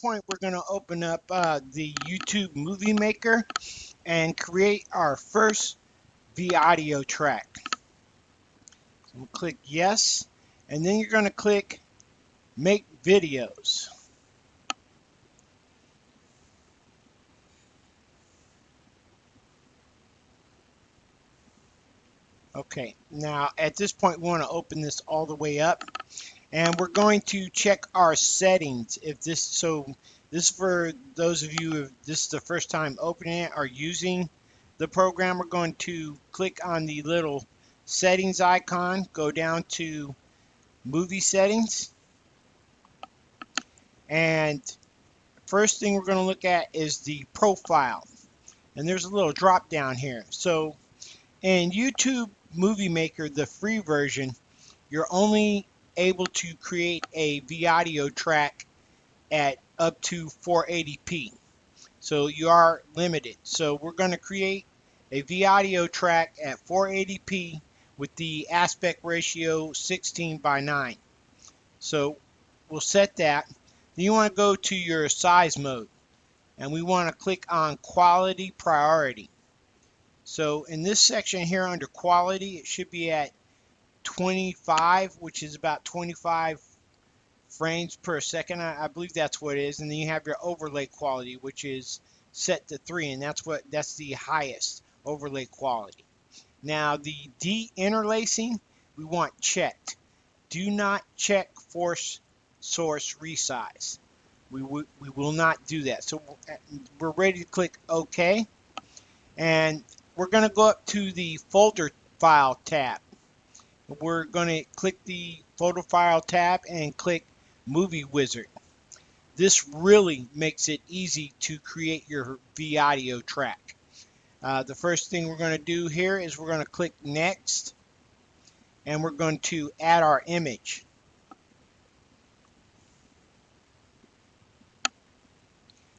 point, we're going to open up the YouTube Movie Maker and create our first audio track. So we'll click yes, and then you're going to click Make Videos. Okay, now at this point we want to open this all the way up, and we're going to check our settings. If this, so this is for those of you if this is the first time opening it or using the program. We're going to click on the little settings icon, go down to movie settings, and first thing we're going to look at is the profile, and there's a little drop down here. So in YouTube Movie Maker, the free version, you're only able to create a audio track at up to 480p. So you are limited. So we're going to create a audio track at 480p with the aspect ratio 16:9. So we'll set that. Then you want to go to your size mode, and we want to click on quality priority. So in this section here under quality, it should be at 25, which is about 25 frames per second. I believe that's what it is. And then you have your overlay quality, which is set to 3, and that's the highest overlay quality. Now the de-interlacing we want checked. Do not check force source resize. We will not do that. So we're ready to click OK, and we're going to go up to the folder file tab. We're going to click the folder file tab and click Movie Wizard. This really makes it easy to create your audio track. The first thing we're going to do here is we're going to click Next, and we're going to add our image.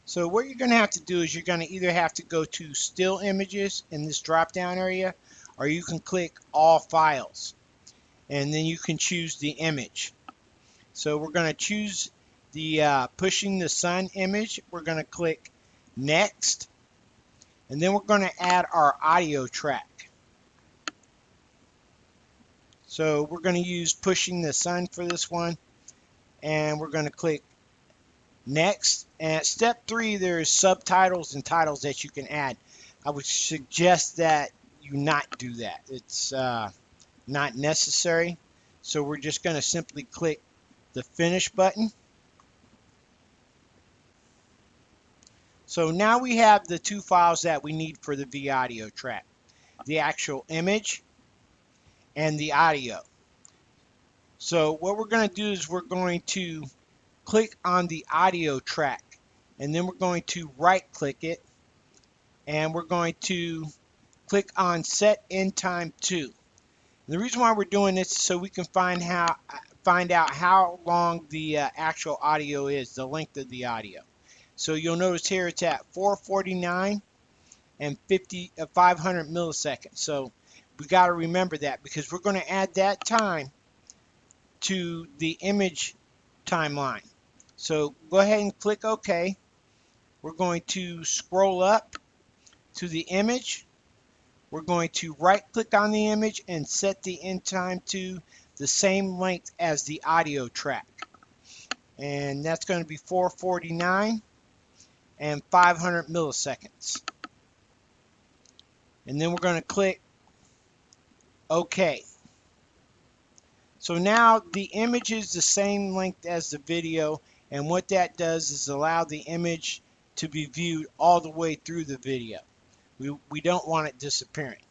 So what you're going to have to do is you're going to either have to go to Still Images in this drop down area, or you can click All Files, and then you can choose the image. So we're going to choose the Pushing the Sun image. We're going to click Next, and then we're going to add our audio track. So we're going to use Pushing the Sun for this one, and we're going to click Next. And at step 3, there's subtitles and titles that you can add. I would suggest that you not do that. It's not necessary. So we're just going to simply click the Finish button. So now we have the two files that we need for the audio track, the actual image and the audio. So what we're going to do is we're going to click on the audio track, and then we're going to right click it, and we're going to click on Set End Time To. And the reason why we're doing this is so we can find out how long the actual audio is, the length of the audio. So you'll notice here it's at 449 and 500 milliseconds. So we got to remember that, because we're going to add that time to the image timeline. So go ahead and click OK. We're going to scroll up to the image. We're going to right click on the image and set the end time to the same length as the audio track. And that's going to be 449 and 500 milliseconds. And then we're going to click OK. So now the image is the same length as the video, and what that does is allow the image to be viewed all the way through the video. We don't want it disappearing.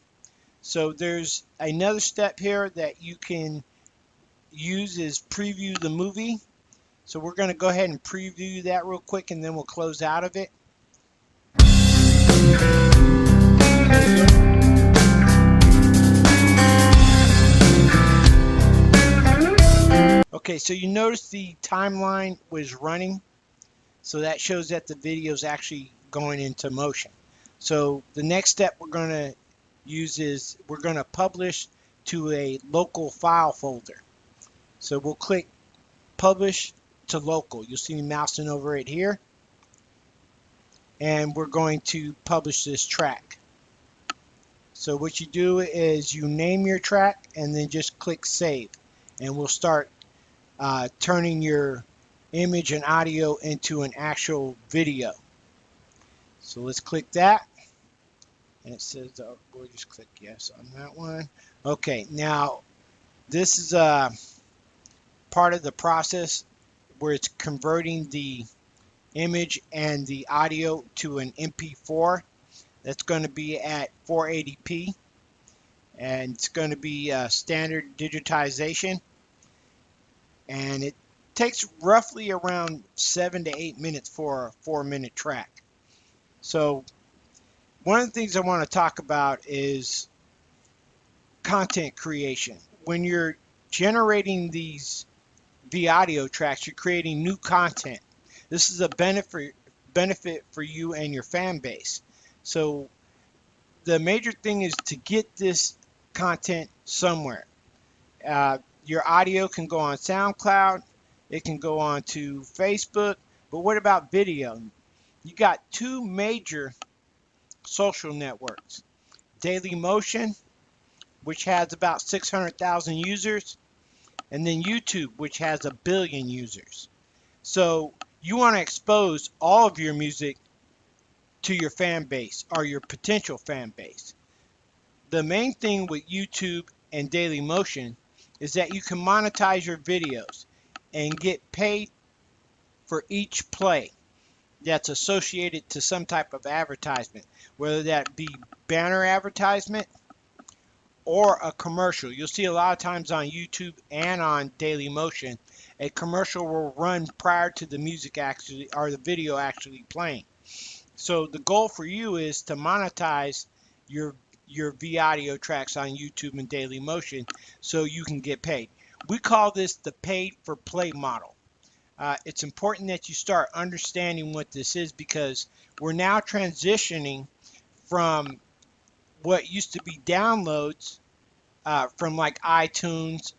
So there's another step here that you can use, is preview the movie. So we're going to go ahead and preview that real quick, and then we'll close out of it. Okay, so you notice the timeline was running, so that shows that the video is actually going into motion. So the next step we're going to use is we're going to publish to a local file folder. So we'll click Publish to local. You'll see me mousing over it here, and we're going to publish this track. So what you do is you name your track and then just click save, and we'll start turning your image and audio into an actual video. So let's click that, and it says we'll just click yes on that one. Okay, now this is part of the process where it's converting the image and the audio to an MP4. That's going to be at 480p, and it's going to be standard digitization, and it takes roughly around 7 to 8 minutes for a 4-minute track. So one of the things I want to talk about is content creation. When you're generating these audio tracks, you're creating new content. This is a benefit for you and your fan base. So the major thing is to get this content somewhere. Your audio can go on SoundCloud, it can go on to Facebook, but what about video? You got two major social networks: Dailymotion, which has about 600,000 users, and then YouTube, which has 1 billion users. So you want to expose all of your music to your fan base or your potential fan base. The main thing with YouTube and Dailymotion is that you can monetize your videos and get paid for each play that's associated to some type of advertisement, whether that be banner advertisement or a commercial. You'll see a lot of times on YouTube and on Dailymotion, a commercial will run prior to the music actually or the video actually playing. So the goal for you is to monetize your audio tracks on YouTube and Dailymotion so you can get paid. We call this the paid for play model. It's important that you start understanding what this is, because we're now transitioning from what used to be downloads from like iTunes.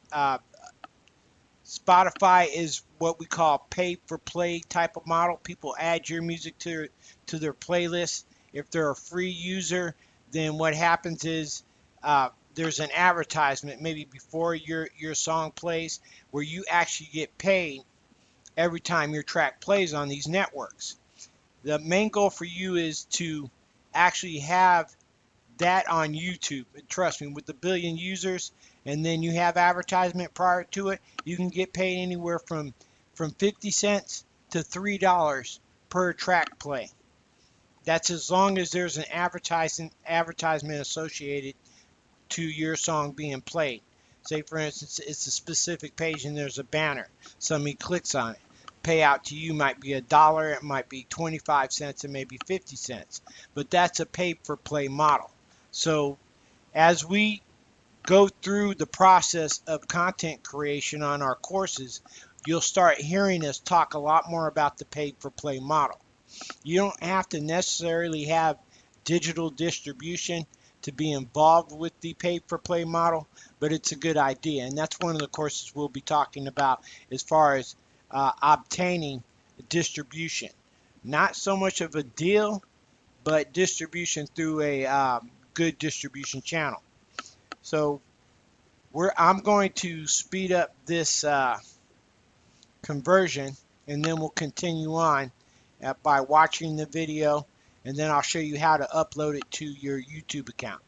Spotify is what we call pay for play type of model. People add your music to their playlist. If they're a free user, then what happens is there's an advertisement maybe before your song plays, where you actually get paid every time your track plays on these networks. The main goal for you is to actually have that on YouTube. And trust me, with 1 billion users, and then you have advertisement prior to it, you can get paid anywhere from 50 cents to $3 per track play. That's as long as there's an advertisement associated to your song being played. Say for instance, it's a specific page and there's a banner. Somebody clicks on it. Payout to you might be $1, it might be 25 cents, it may be 50 cents. But that's a pay for play model. So as we go through the process of content creation on our courses, you'll start hearing us talk a lot more about the paid for play model. You don't have to necessarily have digital distribution to be involved with the paid for play model, but it's a good idea. And that's one of the courses we'll be talking about as far as obtaining distribution. Not so much of a deal, but distribution through a good distribution channel. So I'm going to speed up this conversion, and then we'll continue on by watching the video, and then I'll show you how to upload it to your YouTube account.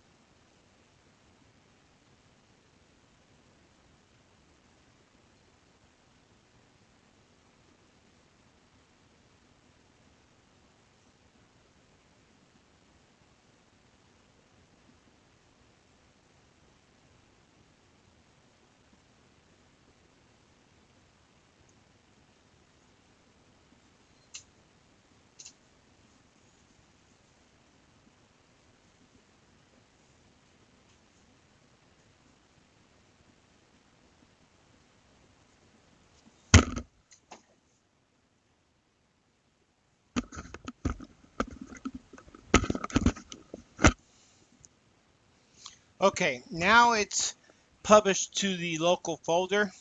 Okay, now it's published to the local folder,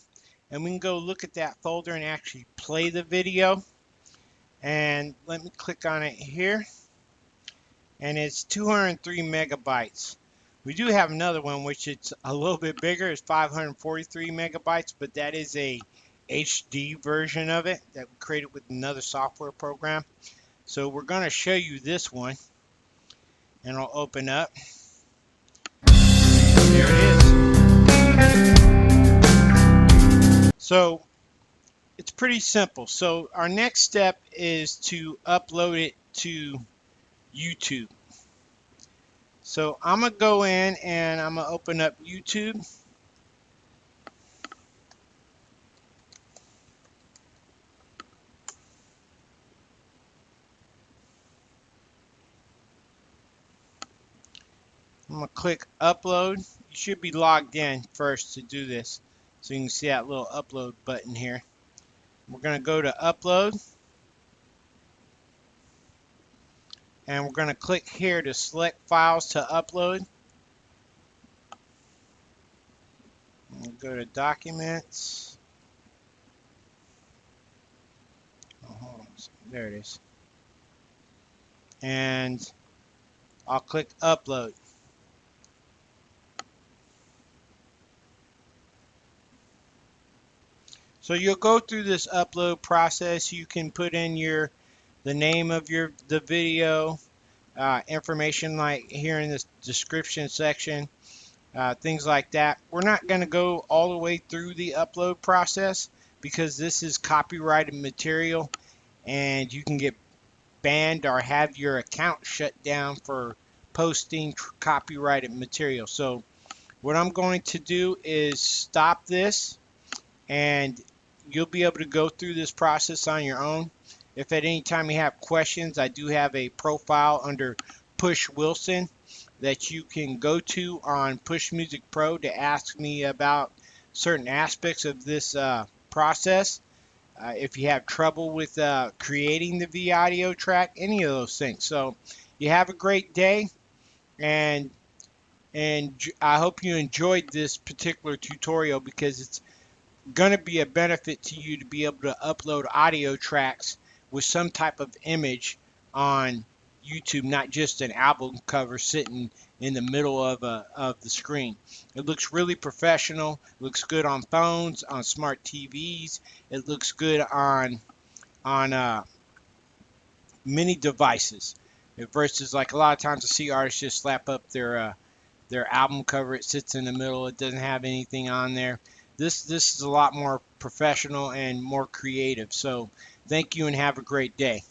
and we can go look at that folder and actually play the video. And let me click on it here, and it's 203 megabytes. We do have another one which it's a little bit bigger. It's 543 megabytes, but that is a HD version of it that we created with another software program. So we're going to show you this one, and I'll open up. There it is. So it's pretty simple. So our next step is to upload it to YouTube. So I'm going to go in and I'm going to open up YouTube. I'm going to click upload. You should be logged in first to do this. So you can see that little upload button here. We're going to go to upload. And we're going to click here to select files to upload. We'll go to documents. Oh, hold on. There it is. And I'll click upload. So you'll go through this upload process. You can put in the name of the video, information like here in this description section, things like that. We're not going to go all the way through the upload process because this is copyrighted material and you can get banned or have your account shut down for posting copyrighted material. So what I'm going to do is stop this, and you'll be able to go through this process on your own. If at any time you have questions, I do have a profile under Push Wilson that you can go to on Push Music Pro to ask me about certain aspects of this process. If you have trouble with creating the V audio track, any of those things. So you have a great day, and I hope you enjoyed this particular tutorial because it's going to be a benefit to you to be able to upload audio tracks with some type of image on YouTube, not just an album cover sitting in the middle of the screen. It looks really professional. It looks good on phones, on smart TVs. It looks good on many devices. Versus like a lot of times I see artists just slap up their album cover. It sits in the middle. It doesn't have anything on there. This is a lot more professional and more creative. So thank you and have a great day.